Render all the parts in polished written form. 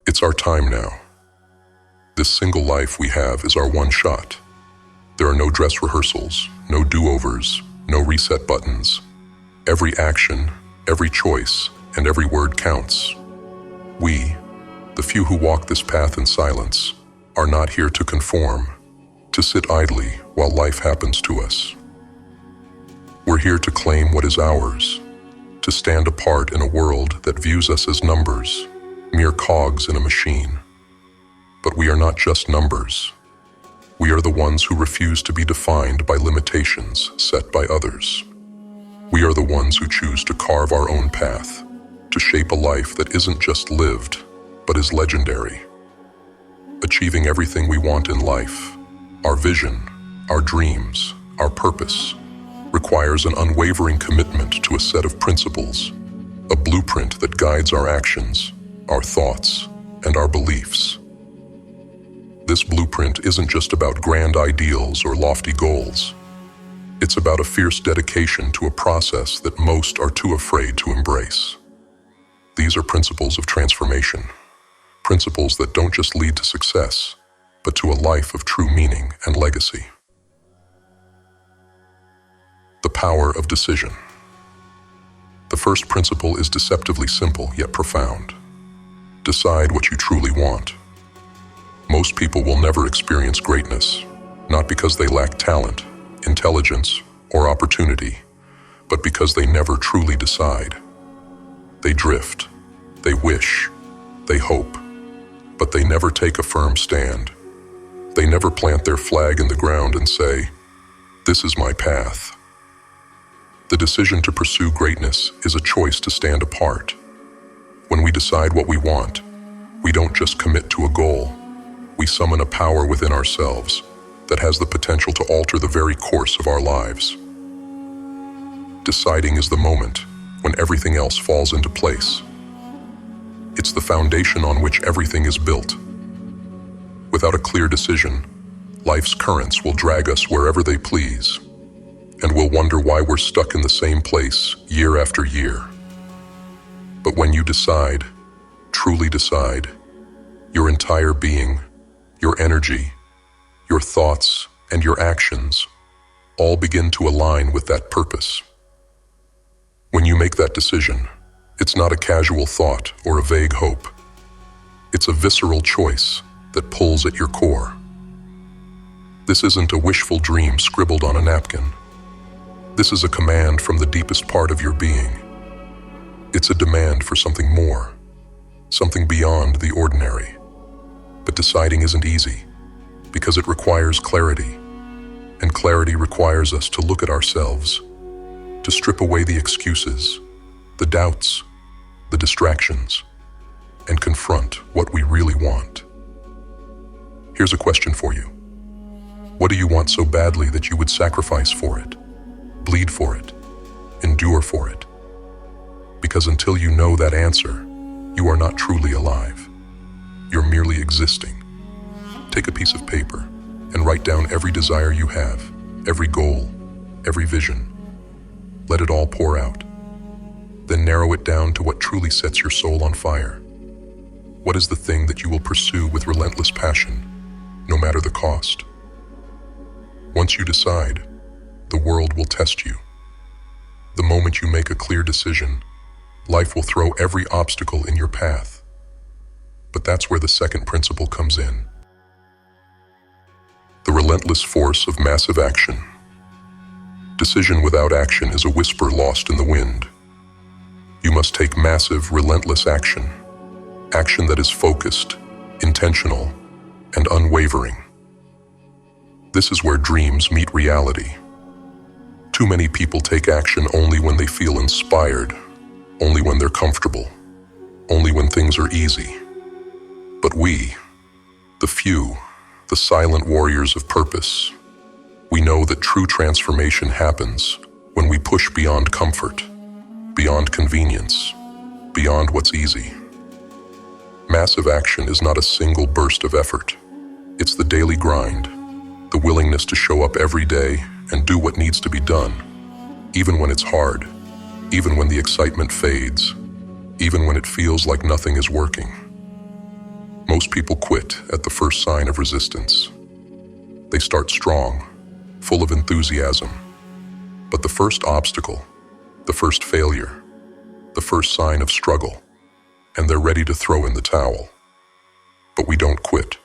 It's our time now. This single life we have is our one shot. There are no dress rehearsals, no do-overs, no reset buttons. Every action, every choice, and every word counts. We, the few who walk this path in silence, are not here to conform, to sit idly while life happens to us. We're here to claim what is ours, to stand apart in a world that views us as numbers, mere cogs in a machine. But we are not just numbers. We are the ones who refuse to be defined by limitations set by others. We are the ones who choose to carve our own path, to shape a life that isn't just lived, but is legendary. Achieving everything we want in life, our vision, our dreams, our purpose, requires an unwavering commitment to a set of principles, a blueprint that guides our actions, our thoughts, and our beliefs. This blueprint isn't just about grand ideals or lofty goals. It's about a fierce dedication to a process that most are too afraid to embrace. These are principles of transformation, principles that don't just lead to success, but to a life of true meaning and legacy. The power of decision. The first principle is deceptively simple yet profound. Decide what you truly want. Most people will never experience greatness, not because they lack talent, intelligence, or opportunity, but because they never truly decide. They drift, they wish, they hope, but they never take a firm stand. They never plant their flag in the ground and say, "This is my path." The decision to pursue greatness is a choice to stand apart. When we decide what we want, we don't just commit to a goal. We summon a power within ourselves that has the potential to alter the very course of our lives. Deciding is the moment when everything else falls into place. It's the foundation on which everything is built. Without a clear decision, life's currents will drag us wherever they please, and we'll wonder why we're stuck in the same place year after year. But when you decide, truly decide, your entire being, your energy, your thoughts, and your actions all begin to align with that purpose. When you make that decision, it's not a casual thought or a vague hope. It's a visceral choice that pulls at your core. This isn't a wishful dream scribbled on a napkin. This is a command from the deepest part of your being. It's a demand for something more, something beyond the ordinary. But deciding isn't easy, because it requires clarity, and clarity requires us to look at ourselves, to strip away the excuses, the doubts, the distractions, and confront what we really want. Here's a question for you. What do you want so badly that you would sacrifice for it, bleed for it, endure for it? Because until you know that answer, you are not truly alive. You're merely existing. Take a piece of paper and write down every desire you have, every goal, every vision. Let it all pour out. Then narrow it down to what truly sets your soul on fire. What is the thing that you will pursue with relentless passion, no matter the cost? Once you decide, the world will test you. The moment you make a clear decision, life will throw every obstacle in your path. But that's where the second principle comes in. The relentless force of massive action. Decision without action is a whisper lost in the wind. You must take massive, relentless action. Action that is focused, intentional, and unwavering. This is where dreams meet reality. Too many people take action only when they feel inspired, only when they're comfortable, only when things are easy. But we, the few, the silent warriors of purpose, we know that true transformation happens when we push beyond comfort, beyond convenience, beyond what's easy. Massive action is not a single burst of effort. It's the daily grind, the willingness to show up every day and do what needs to be done, even when it's hard, even when the excitement fades, even when it feels like nothing is working. Most people quit at the first sign of resistance. They start strong, full of enthusiasm. But the first obstacle, the first failure, the first sign of struggle, and they're ready to throw in the towel. But we don't quit.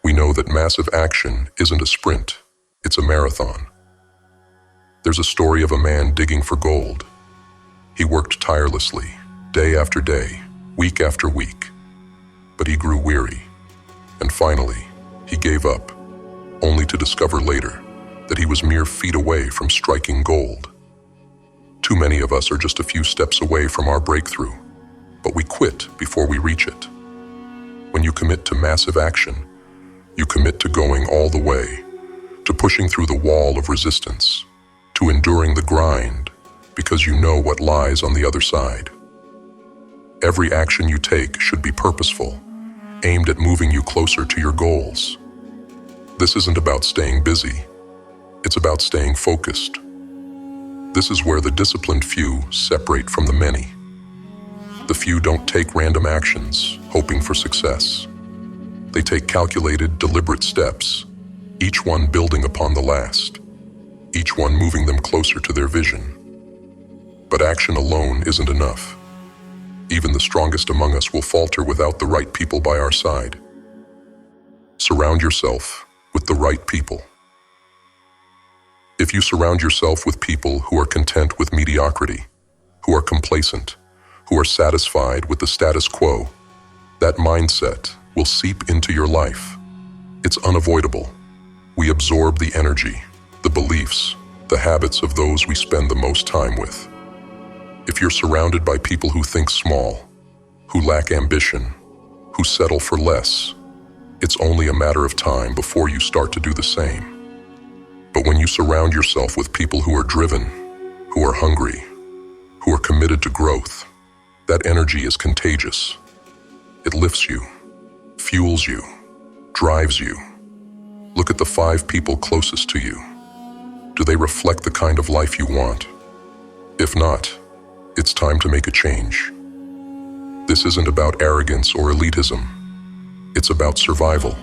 We know that massive action isn't a sprint, it's a marathon. There's a story of a man digging for gold. He worked tirelessly, day after day, week after week. But he grew weary, and finally, he gave up, only to discover later that he was mere feet away from striking gold. Too many of us are just a few steps away from our breakthrough, but we quit before we reach it. When you commit to massive action, you commit to going all the way, to pushing through the wall of resistance, to enduring the grind, because you know what lies on the other side. Every action you take should be purposeful, aimed at moving you closer to your goals. This isn't about staying busy, it's about staying focused. This is where the disciplined few separate from the many. The few don't take random actions, hoping for success. They take calculated, deliberate steps, each one building upon the last, each one moving them closer to their vision. But action alone isn't enough. Even the strongest among us will falter without the right people by our side. Surround yourself with the right people. If you surround yourself with people who are content with mediocrity, who are complacent, who are satisfied with the status quo, that mindset will seep into your life. It's unavoidable. We absorb the energy, the beliefs, the habits of those we spend the most time with. If you're surrounded by people who think small, who lack ambition, who settle for less, it's only a matter of time before you start to do the same. But when you surround yourself with people who are driven, who are hungry, who are committed to growth, that energy is contagious. It lifts you, fuels you, drives you. Look at the 5 people closest to you. Do they reflect the kind of life you want? If not, it's time to make a change. This isn't about arrogance or elitism. It's about survival.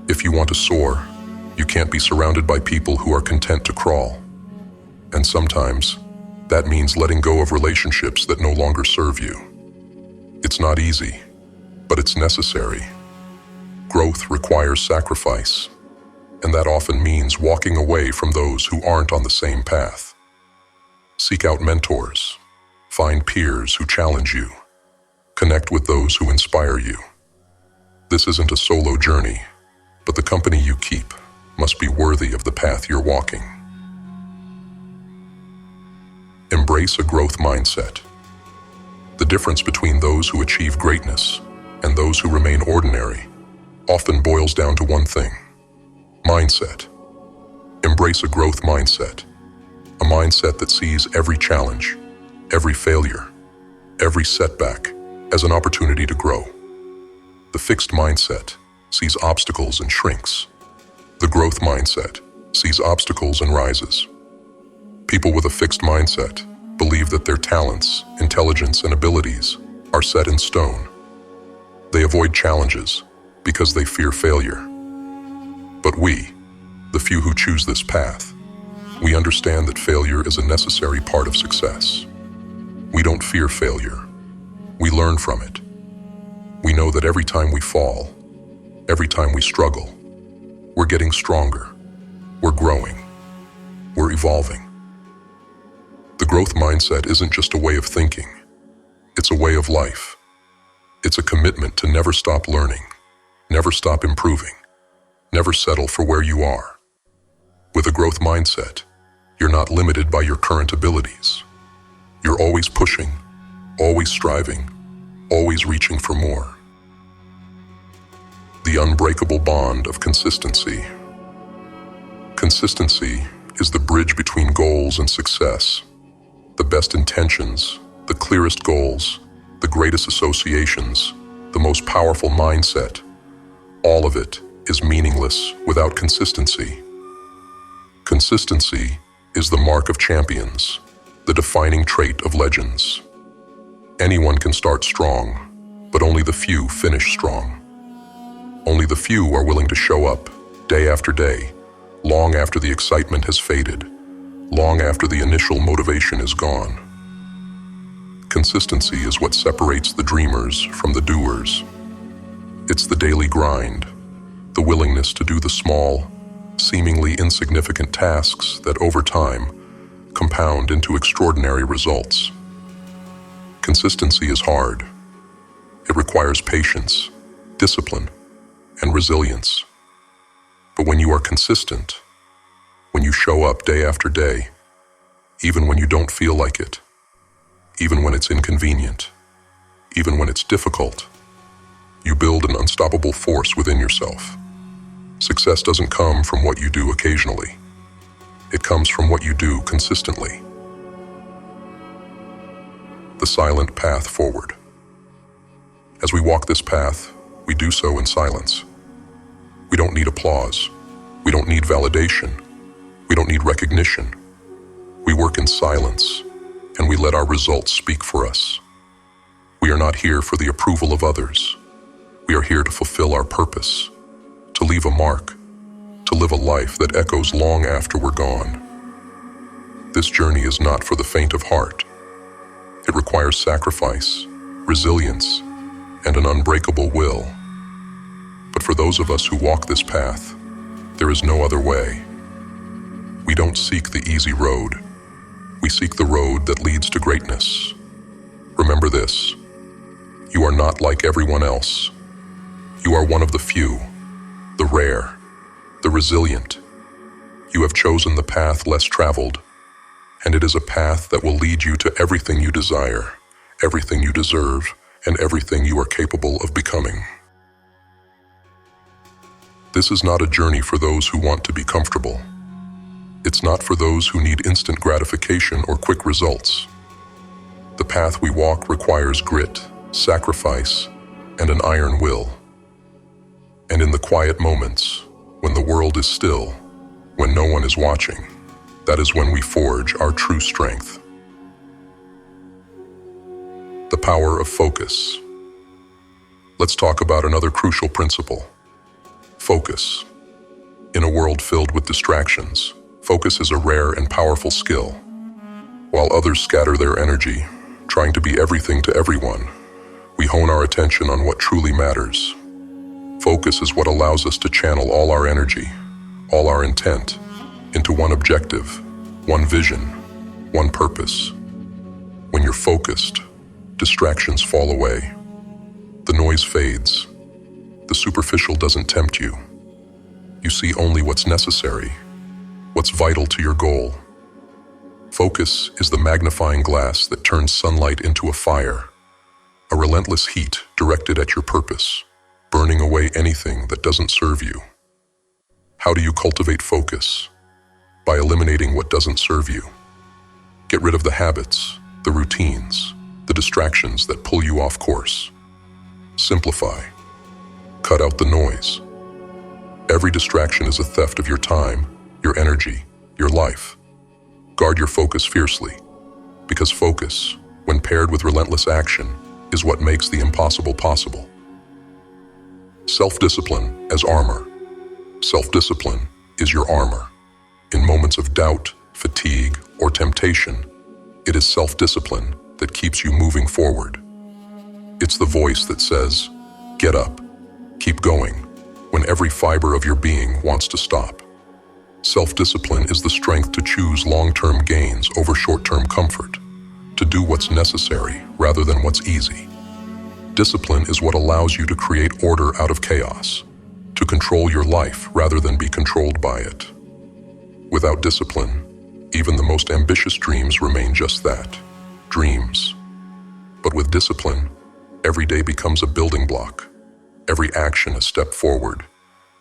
If you want to soar, you can't be surrounded by people who are content to crawl. And sometimes, that means letting go of relationships that no longer serve you. It's not easy, but it's necessary. Growth requires sacrifice, and that often means walking away from those who aren't on the same path. Seek out mentors. Find peers who challenge you. Connect with those who inspire you. This isn't a solo journey, but the company you keep must be worthy of the path you're walking. Embrace a growth mindset. The difference between those who achieve greatness and those who remain ordinary often boils down to one thing: mindset. Embrace a growth mindset, a mindset that sees every challenge, every failure, every setback as an opportunity to grow. The fixed mindset sees obstacles and shrinks. The growth mindset sees obstacles and rises. People with a fixed mindset believe that their talents, intelligence, and abilities are set in stone. They avoid challenges because they fear failure. But we, the few who choose this path, we understand that failure is a necessary part of success. We don't fear failure. We learn from it. We know that every time we fall, every time we struggle, we're getting stronger, we're growing, we're evolving. The growth mindset isn't just a way of thinking, it's a way of life. It's a commitment to never stop learning, never stop improving, never settle for where you are. With a growth mindset, you're not limited by your current abilities. You're always pushing, always striving, always reaching for more. The unbreakable bond of consistency. Consistency is the bridge between goals and success. The best intentions, the clearest goals, the greatest associations, the most powerful mindset, all of it is meaningless without consistency. Consistency is the mark of champions, the defining trait of legends. Anyone can start strong, But only the few finish strong. Only the few are willing to show up, day after day, long after the excitement has faded, long after the initial motivation is gone. Consistency is what separates the dreamers from the doers. It's the daily grind, the willingness to do the small, seemingly insignificant tasks that over time compound into extraordinary results. Consistency is hard. It requires patience, discipline, and resilience. But when you are consistent, when you show up day after day, even when you don't feel like it, even when it's inconvenient, even when it's difficult, you build an unstoppable force within yourself. Success doesn't come from what you do occasionally. It comes from what you do consistently. The silent path forward. As we walk this path, we do so in silence. We don't need applause. We don't need validation. We don't need recognition. We work in silence, and we let our results speak for us. We are not here for the approval of others. We are here to fulfill our purpose, to leave a mark, to live a life that echoes long after we're gone. This journey is not for the faint of heart. It requires sacrifice, resilience, and an unbreakable will. But for those of us who walk this path, there is no other way. We don't seek the easy road. We seek the road that leads to greatness. Remember this: you are not like everyone else. You are one of the few, the rare, the resilient. You have chosen the path less traveled, and it is a path that will lead you to everything you desire, everything you deserve, and everything you are capable of becoming. This is not a journey for those who want to be comfortable. It's not for those who need instant gratification or quick results. The path we walk requires grit, sacrifice, and an iron will. And in the quiet moments, when the world is still, when no one is watching, that is when we forge our true strength. The power of focus. Let's talk about another crucial principle: focus. In a world filled with distractions, focus is a rare and powerful skill. While others scatter their energy, trying to be everything to everyone, we hone our attention on what truly matters. Focus is what allows us to channel all our energy, all our intent, into one objective, one vision, one purpose. When you're focused, distractions fall away. The noise fades. The superficial doesn't tempt you. You see only what's necessary, what's vital to your goal. Focus is the magnifying glass that turns sunlight into a fire, a relentless heat directed at your purpose, burning away anything that doesn't serve you. How do you cultivate focus? By eliminating what doesn't serve you. Get rid of the habits, the routines, the distractions that pull you off course. Simplify. Cut out the noise. Every distraction is a theft of your time, your energy, your life. Guard your focus fiercely, because focus, when paired with relentless action, is what makes the impossible possible. Self-discipline as armor. Self-discipline is your armor. In moments of doubt, fatigue, or temptation, it is self-discipline that keeps you moving forward. It's the voice that says, "Get up, keep going," when every fiber of your being wants to stop. Self-discipline is the strength to choose long-term gains over short-term comfort, to do what's necessary rather than what's easy. Discipline is what allows you to create order out of chaos, to control your life rather than be controlled by it. Without discipline, even the most ambitious dreams remain just that, dreams. But with discipline, every day becomes a building block, every action a step forward,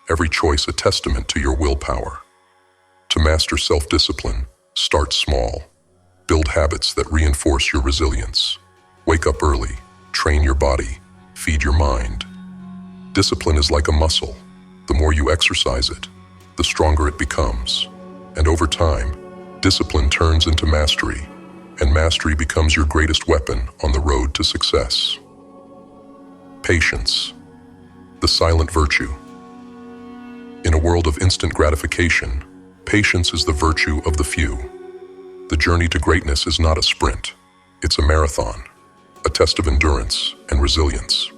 every choice a testament to your willpower. To master self-discipline, start small. Build habits that reinforce your resilience. Wake up early, train your body, feed your mind. Discipline is like a muscle. The more you exercise it, the stronger it becomes. And over time, discipline turns into mastery, and mastery becomes your greatest weapon on the road to success. Patience, the silent virtue. In a world of instant gratification, patience is the virtue of the few. The journey to greatness is not a sprint. It's a marathon, a test of endurance and resilience.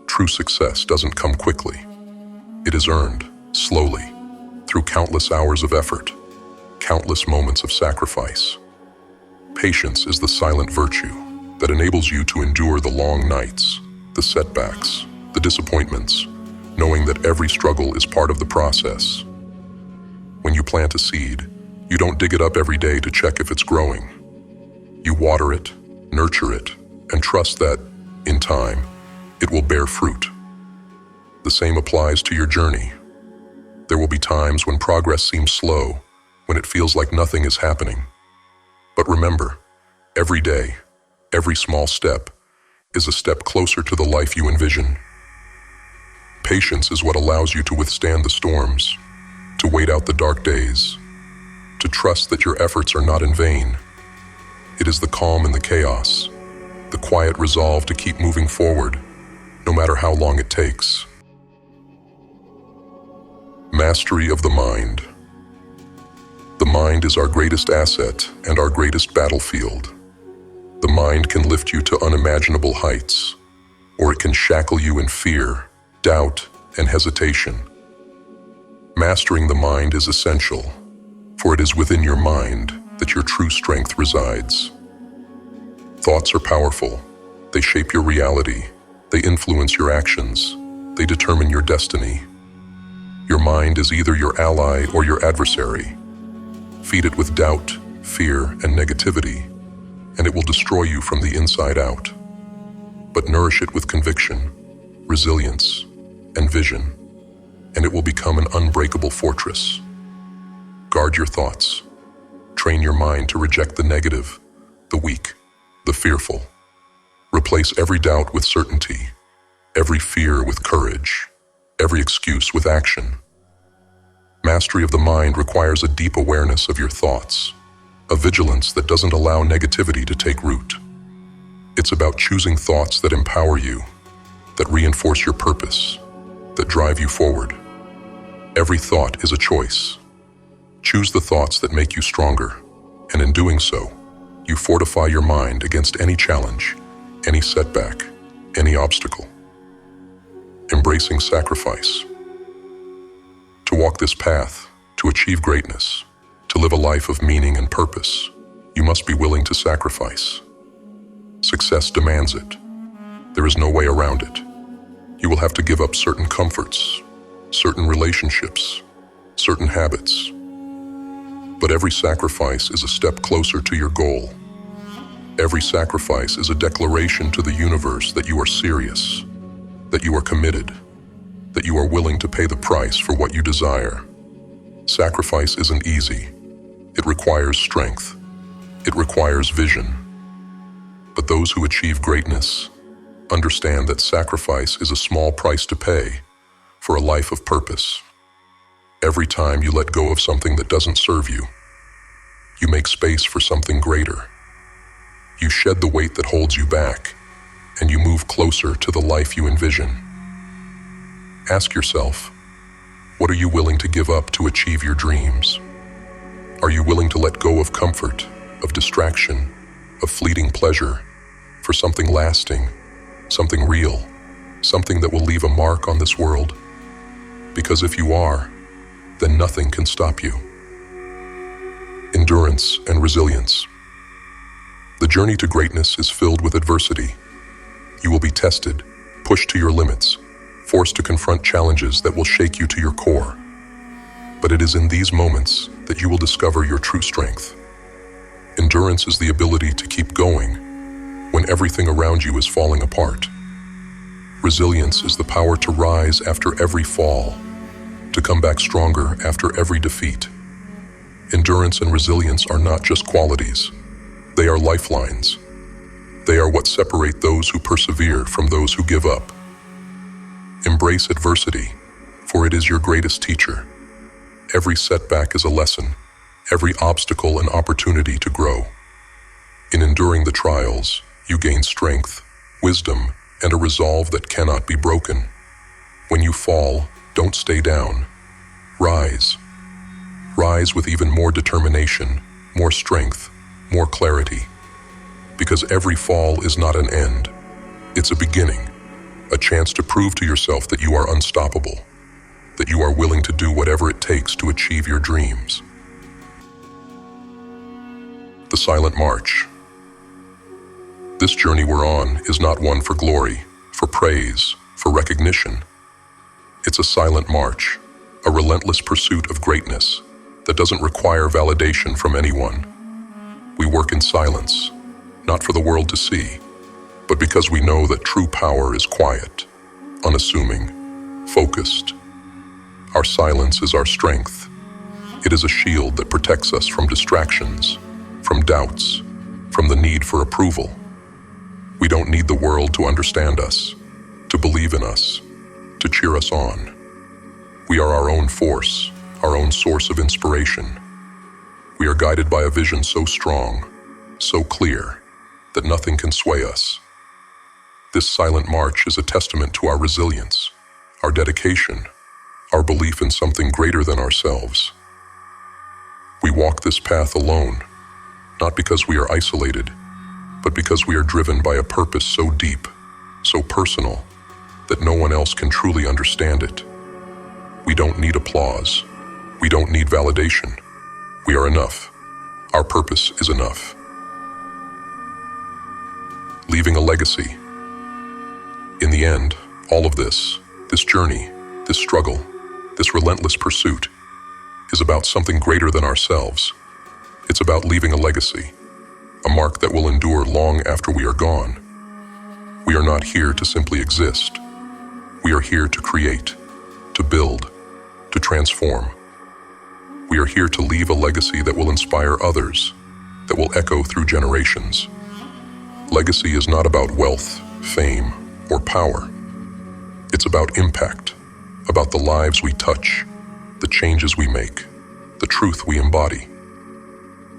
True success doesn't come quickly. It is earned, slowly, through countless hours of effort, countless moments of sacrifice. Patience is the silent virtue that enables you to endure the long nights, the setbacks, the disappointments, knowing that every struggle is part of the process. When you plant a seed, you don't dig it up every day to check if it's growing. You water it, nurture it, and trust that, in time, it will bear fruit. The same applies to your journey. There will be times when progress seems slow, when it feels like nothing is happening. But remember, every day, every small step, is a step closer to the life you envision. Patience is what allows you to withstand the storms, to wait out the dark days, to trust that your efforts are not in vain. It is the calm in the chaos, the quiet resolve to keep moving forward, no matter how long it takes. Mastery of the mind. The mind is our greatest asset and our greatest battlefield. The mind can lift you to unimaginable heights, or it can shackle you in fear, doubt, and hesitation. Mastering the mind is essential, for it is within your mind that your true strength resides. Thoughts are powerful. They shape your reality. They influence your actions. They determine your destiny. Your mind is either your ally or your adversary. Feed it with doubt, fear, and negativity, and it will destroy you from the inside out. But nourish it with conviction, resilience, and vision, and it will become an unbreakable fortress. Guard your thoughts. Train your mind to reject the negative, the weak, the fearful. Replace every doubt with certainty, every fear with courage, every excuse with action. Mastery of the mind requires a deep awareness of your thoughts, a vigilance that doesn't allow negativity to take root. It's about choosing thoughts that empower you, that reinforce your purpose, that drive you forward. Every thought is a choice. Choose the thoughts that make you stronger, and in doing so, you fortify your mind against any challenge, any setback, any obstacle. Embracing sacrifice. To walk this path, to achieve greatness, to live a life of meaning and purpose, you must be willing to sacrifice. Success demands it. There is no way around it. You will have to give up certain comforts, certain relationships, certain habits. But every sacrifice is a step closer to your goal. Every sacrifice is a declaration to the universe that you are serious, that you are committed, that you are willing to pay the price for what you desire. Sacrifice isn't easy. It requires strength. It requires vision. But those who achieve greatness understand that sacrifice is a small price to pay for a life of purpose. Every time you let go of something that doesn't serve you, you make space for something greater. You shed the weight that holds you back, and you move closer to the life you envision. Ask yourself, what are you willing to give up to achieve your dreams? Are you willing to let go of comfort, of distraction, of fleeting pleasure, for something lasting, something real, something that will leave a mark on this world? Because if you are, then nothing can stop you. Endurance and resilience. The journey to greatness is filled with adversity. You will be tested, pushed to your limits, forced to confront challenges that will shake you to your core. But it is in these moments that you will discover your true strength. Endurance is the ability to keep going when everything around you is falling apart. Resilience is the power to rise after every fall, to come back stronger after every defeat. Endurance and resilience are not just qualities. They are lifelines. They are what separate those who persevere from those who give up. Embrace adversity, for it is your greatest teacher. Every setback is a lesson, every obstacle an opportunity to grow. In enduring the trials, you gain strength, wisdom, and a resolve that cannot be broken. When you fall, don't stay down. Rise. Rise with even more determination, more strength, more clarity. Because every fall is not an end. It's a beginning, a chance to prove to yourself that you are unstoppable, that you are willing to do whatever it takes to achieve your dreams. The silent march. This journey we're on is not one for glory, for praise, for recognition. It's a silent march, a relentless pursuit of greatness that doesn't require validation from anyone. We work in silence, not for the world to see, but because we know that true power is quiet, unassuming, focused. Our silence is our strength. It is a shield that protects us from distractions, from doubts, from the need for approval. We don't need the world to understand us, to believe in us, to cheer us on. We are our own force, our own source of inspiration. We are guided by a vision so strong, so clear, that nothing can sway us. This silent march is a testament to our resilience, our dedication, our belief in something greater than ourselves. We walk this path alone, not because we are isolated, but because we are driven by a purpose so deep, so personal, that no one else can truly understand it. We don't need applause. We don't need validation. We are enough. Our purpose is enough. Leaving a legacy. In the end, all of this journey, this struggle, this relentless pursuit, is about something greater than ourselves. It's about leaving a legacy, a mark that will endure long after we are gone. We are not here to simply exist. We are here to create, to build, to transform. We are here to leave a legacy that will inspire others, that will echo through generations. Legacy is not about wealth, fame, or power. It's about impact, about the lives we touch, the changes we make, the truth we embody.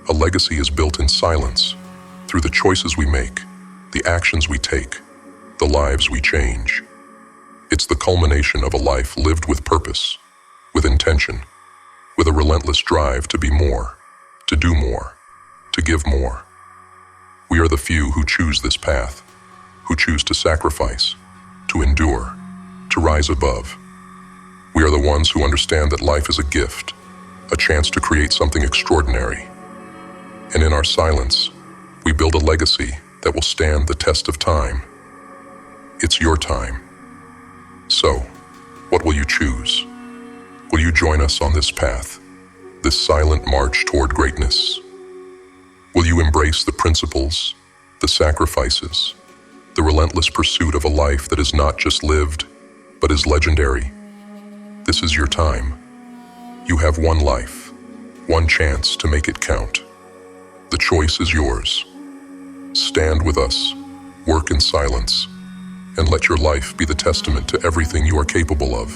A legacy is built in silence, through the choices we make, the actions we take, the lives we change. It's the culmination of a life lived with purpose, with intention, with a relentless drive to be more, to do more, to give more. We are the few who choose this path, who choose to sacrifice, to endure, to rise above. We are the ones who understand that life is a gift, a chance to create something extraordinary. And in our silence, we build a legacy that will stand the test of time. It's your time. So, what will you choose? Will you join us on this path, this silent march toward greatness? Will you embrace the principles, the sacrifices, the relentless pursuit of a life that is not just lived, but is legendary? This is your time. You have one life, one chance to make it count. The choice is yours. Stand with us, work in silence, and let your life be the testament to everything you are capable of.